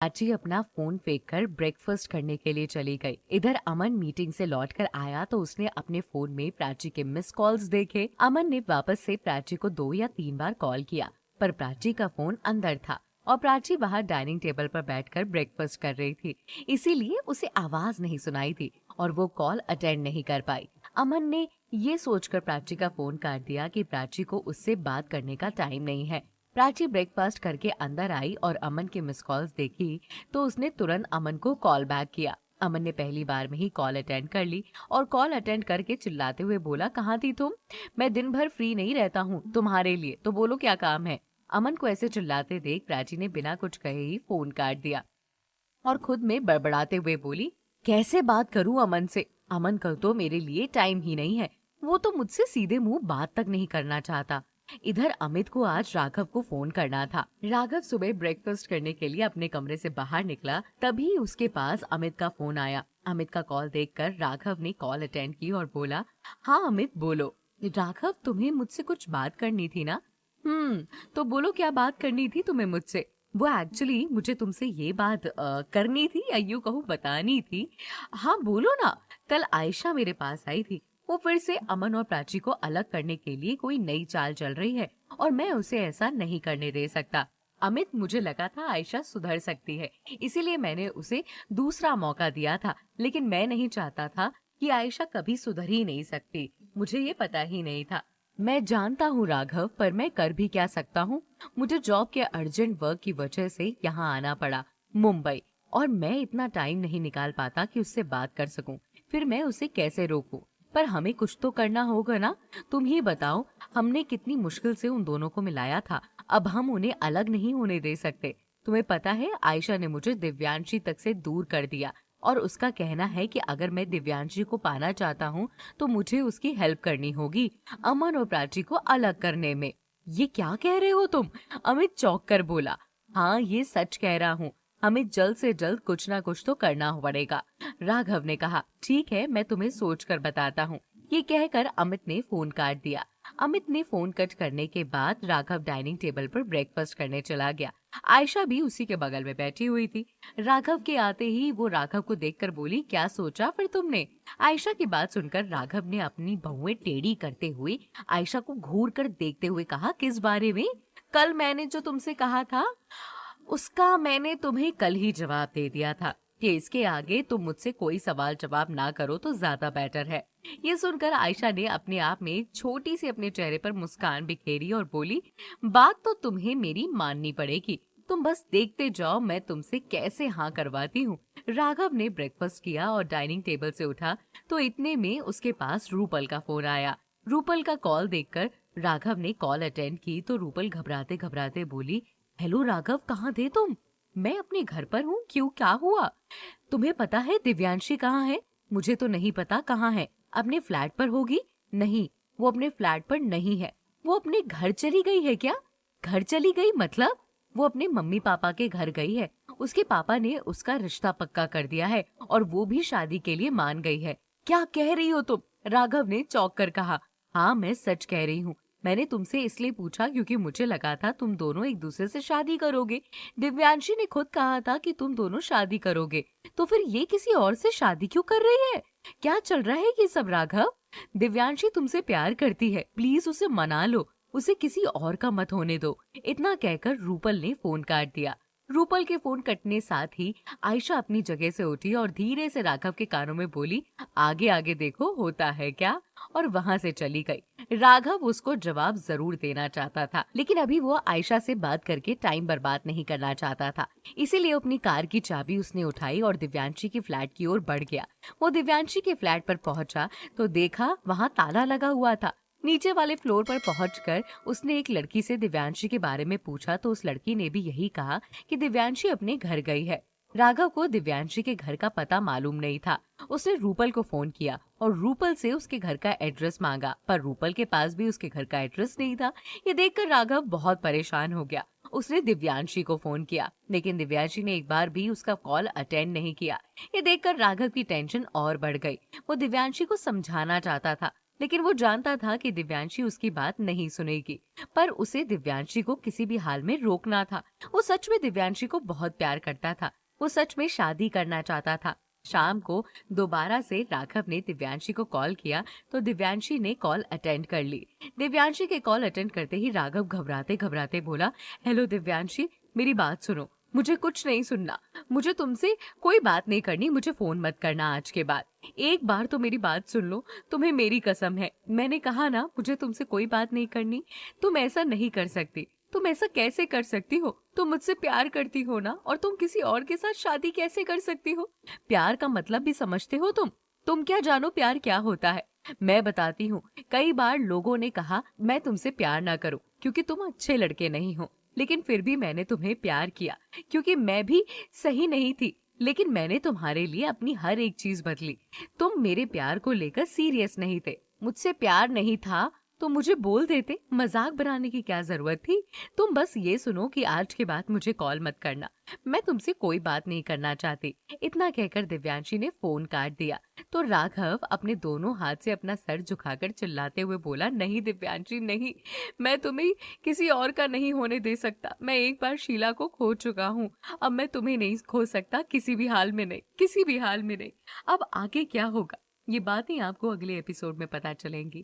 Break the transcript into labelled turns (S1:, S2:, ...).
S1: प्राची अपना फोन फेंक कर ब्रेकफास्ट करने के लिए चली गई। इधर अमन मीटिंग से लौटकर आया तो उसने अपने फोन में प्राची के मिस कॉल्स देखे। अमन ने वापस से प्राची को 2 या 3 बार कॉल किया, पर प्राची का फोन अंदर था और प्राची बाहर डाइनिंग टेबल पर बैठकर ब्रेकफास्ट कर रही थी, इसीलिए उसे आवाज नहीं सुनाई थी और वो कॉल अटेंड नहीं कर पाई। अमन ने ये सोचकर प्राची का फोन काट दिया कि प्राची को उससे बात करने का टाइम नहीं है। प्राची ब्रेकफास्ट करके अंदर आई और अमन के मिस कॉल्स देखी तो उसने तुरंत अमन को कॉल बैक किया। अमन ने पहली बार में ही कॉल अटेंड कर ली और कॉल अटेंड करके चिल्लाते हुए बोला, कहाँ थी तुम? मैं दिन भर फ्री नहीं रहता हूँ तुम्हारे लिए, तो बोलो क्या काम है? अमन को ऐसे चिल्लाते देख प्राची ने बिना कुछ कहे ही फोन काट दिया और खुद में बड़बड़ाते हुए बोली, कैसे बात करूं अमन से? अमन का तो मेरे लिए टाइम ही नहीं है। वो तो मुझसे सीधे मुंह बात तक नहीं करना चाहता। इधर अमित को आज राघव को फोन करना था। राघव सुबह ब्रेकफास्ट करने के लिए अपने कमरे से बाहर निकला, तभी उसके पास अमित का फोन आया। अमित का कॉल देखकर राघव ने कॉल अटेंड की और बोला, हाँ अमित बोलो। राघव, तुम्हें मुझसे कुछ बात करनी थी ना? तो बोलो क्या बात करनी थी तुम्हें मुझसे? वो एक्चुअली मुझे तुमसे ये बात करनी थी या यूं कहूँ बतानी थी। हाँ बोलो ना। कल आयशा मेरे पास आई थी। वो फिर से अमन और प्राची को अलग करने के लिए कोई नई चाल चल रही है और मैं उसे ऐसा नहीं करने दे सकता। अमित, मुझे लगा था आयशा सुधर सकती है, इसीलिए मैंने उसे दूसरा मौका दिया था, लेकिन मैं नहीं चाहता था कि आयशा कभी सुधर ही नहीं सकती। मुझे ये पता ही नहीं था। मैं जानता हूँ राघव, पर मैं कर भी क्या सकता हूँ? मुझे जॉब के अर्जेंट वर्क की वजह से यहाँ आना पड़ा, मुंबई, और मैं इतना टाइम नहीं निकाल पाता कि उससे बात कर सकूं। फिर मैं उसे कैसे रोकूं? पर हमें कुछ तो करना होगा ना। तुम ही बताओ, हमने कितनी मुश्किल से उन दोनों को मिलाया था, अब हम उन्हें अलग नहीं होने दे सकते। तुम्हें पता है, आयशा ने मुझे दिव्यांशी तक से दूर कर दिया और उसका कहना है कि अगर मैं दिव्यांशी को पाना चाहता हूँ तो मुझे उसकी हेल्प करनी होगी अमन और प्राची को अलग करने में। ये क्या कह रहे हो तुम? अमित चौंक कर बोला। हाँ, ये सच कह रहा हूँ। हमें जल्द से जल्द कुछ ना कुछ तो करना पड़ेगा। राघव ने कहा, ठीक है, मैं तुम्हें सोच कर बताता हूँ। ये कहकर अमित ने फोन काट दिया। अमित ने फोन कट करने के बाद राघव डाइनिंग टेबल पर ब्रेकफास्ट करने चला गया। आयशा भी उसी के बगल में बैठी हुई थी। राघव के आते ही वो राघव को देखकर बोली, क्या सोचा फिर तुमने? आयशा की बात सुनकर राघव ने अपनी बहुएं टेढ़ी करते हुए आयशा को घूर कर देखते हुए कहा, किस बारे में? कल मैंने जो तुमसे कहा था उसका मैंने तुम्हें कल ही जवाब दे दिया था कि इसके आगे तुम मुझसे कोई सवाल जवाब ना करो तो ज्यादा बेटर है। ये सुनकर आयशा ने अपने आप में छोटी सी अपने चेहरे पर मुस्कान बिखेरी और बोली, बात तो तुम्हें मेरी माननी पड़ेगी। तुम बस देखते जाओ मैं तुमसे कैसे हाँ करवाती हूँ। राघव ने ब्रेकफास्ट किया और डाइनिंग टेबल से उठा तो इतने में उसके पास रूपल का फोन आया। रूपल का कॉल देखकर राघव ने कॉल अटेंड की तो रूपल घबराते घबराते बोली, हेलो राघव, कहाँ थे तुम? मैं अपने घर पर हूँ। क्यों, क्या हुआ? तुम्हें पता है दिव्यांशी कहाँ है? मुझे तो नहीं पता कहाँ है। अपने फ्लैट पर होगी? नहीं, वो अपने फ्लैट पर नहीं है। वो अपने घर चली गई है क्या? घर चली गई मतलब? वो अपने मम्मी पापा के घर गई है। उसके पापा ने उसका रिश्ता पक्का कर दिया है और वो भी शादी के लिए मान गई है। क्या कह रही हो तुम? राघव ने चौंक कर कहा। हाँ, मैं सच कह रही हूँ। मैंने तुमसे इसलिए पूछा क्योंकि मुझे लगा था तुम दोनों एक दूसरे से शादी करोगे। दिव्यांशी ने खुद कहा था कि तुम दोनों शादी करोगे, तो फिर ये किसी और से शादी क्यों कर रही है? क्या चल रहा है ये सब राघव? दिव्यांशी तुमसे प्यार करती है, प्लीज उसे मना लो, उसे किसी और का मत होने दो। इतना कहकर रूपल ने फोन काट दिया। रूपल के फोन कटने साथ ही आयशा अपनी जगह से उठी और धीरे से राघव के कानों में बोली, आगे आगे देखो होता है क्या, और वहां से चली गई। राघव उसको जवाब जरूर देना चाहता था, लेकिन अभी वो आयशा से बात करके टाइम बर्बाद नहीं करना चाहता था। इसीलिए अपनी कार की चाबी उसने उठाई और दिव्यांशी की फ्लैट की ओर बढ़ गया। वो दिव्यांशी के फ्लैट पर पहुंचा तो देखा वहां ताला लगा हुआ था। नीचे वाले फ्लोर पर पहुंचकर उसने एक लड़की से दिव्यांशी के बारे में पूछा तो उस लड़की ने भी यही कहा कि दिव्यांशी अपने घर गई है। राघव को दिव्यांशी के घर का पता मालूम नहीं था। उसने रूपल को फोन किया और रूपल से उसके घर का एड्रेस मांगा, पर रूपल के पास भी उसके घर का एड्रेस नहीं था। ये देखकर राघव बहुत परेशान हो गया। उसने दिव्यांशी को फोन किया, लेकिन दिव्यांशी ने एक बार भी उसका कॉल अटेंड नहीं किया। ये देखकर राघव की टेंशन और बढ़ गई। वो दिव्यांशी को समझाना चाहता था, लेकिन वो जानता था कि दिव्यांशी उसकी बात नहीं सुनेगी, पर उसे दिव्यांशी को किसी भी हाल में रोकना था। वो सच में दिव्यांशी को बहुत प्यार करता था। वो सच में शादी करना चाहता था। शाम को दोबारा से राघव ने दिव्यांशी को कॉल किया तो दिव्यांशी ने कॉल अटेंड कर ली। दिव्यांशी के कॉल अटेंड करते ही राघव घबराते घबराते बोला, हेलो दिव्यांशी, मेरी बात सुनो। मुझे कुछ नहीं सुनना। मुझे तुमसे कोई बात नहीं करनी। मुझे फोन मत करना आज के बाद। एक बार तो मेरी बात सुन लो। तुम्हें मेरी कसम है, मैंने कहा ना मुझे तुमसे कोई बात नहीं करनी। तुम ऐसा नहीं कर सकती। तुम ऐसा कैसे कर सकती हो? तुम मुझसे प्यार करती हो ना, और तुम किसी और के साथ शादी कैसे कर सकती हो? प्यार का मतलब भी समझते हो तुम? तुम क्या जानो प्यार क्या होता है? मैं बताती हूँ। कई बार लोगों ने कहा मैं तुमसे प्यार ना करूं क्योंकि तुम अच्छे लड़के नहीं हो, लेकिन फिर भी मैंने तुम्हें प्यार किया क्योंकि मैं भी सही नहीं थी। लेकिन मैंने तुम्हारे लिए अपनी हर एक चीज बदली। तुम मेरे प्यार को लेकर सीरियस नहीं थे। मुझसे प्यार नहीं था तो मुझे बोल देते। मजाक बनाने की क्या जरूरत थी? तुम बस ये सुनो कि आज के बाद मुझे कॉल मत करना। मैं तुमसे कोई बात नहीं करना चाहती। इतना कहकर दिव्यांशी ने फोन काट दिया। तो राघव अपने दोनों हाथ से अपना सर झुकाकर चिल्लाते हुए बोला, नहीं दिव्यांशी नहीं, मैं तुम्हें किसी और का नहीं होने दे सकता। मैं एक बार शीला को खो चुका हूँ। अब मैं तुम्हें नहीं खो सकता, किसी भी हाल में नहीं, किसी भी हाल में नहीं। अब आगे क्या होगा ये बातें आपको अगले एपिसोड में पता चलेंगी।